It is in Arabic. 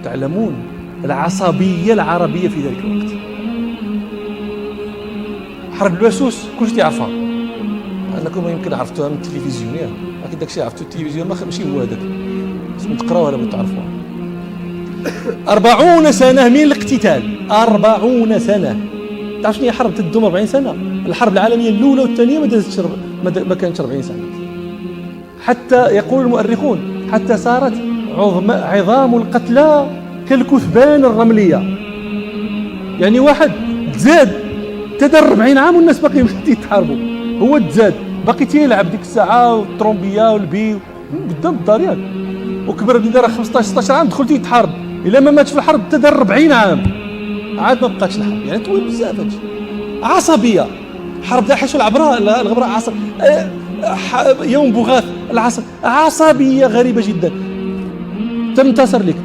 تعلمون العصبية العربية في ذلك الوقت. حرب البسوس كلشي تعرفها، انكم يمكن عرفتوها من التلفزيون ياك، لكن داكشي عرفتو التلفزيون ماشي هو هذاك، لازم تقراوها ولا تعرفوها. 40 سنة من الاقتتال، 40 سنة. تعرف شنو هي حرب تدوم 40 سنة؟ الحرب العالمية الأولى والثانية ما كانتش 40 سنة، حتى يقول المؤرخون حتى صارت عظام القتلى كالكثبان الرملية. يعني واحد تزاد تدر 40 عام والناس باقيين يتحاربوا، هو تزاد باقي تيلعب ديك الساعة والترومبية والبي قدام الدار ياك، وكبر اللي دار 15 16 عام دخل تيتحارب، إلا ما ماتش في الحرب تدر 40 عام عاد ما بقاتش الحرب. يعني طويل بزاف هادشي. عصبية، حرب داحش الغبراء يوم بوغاث عصبية غريبة جدا. تنتصر لك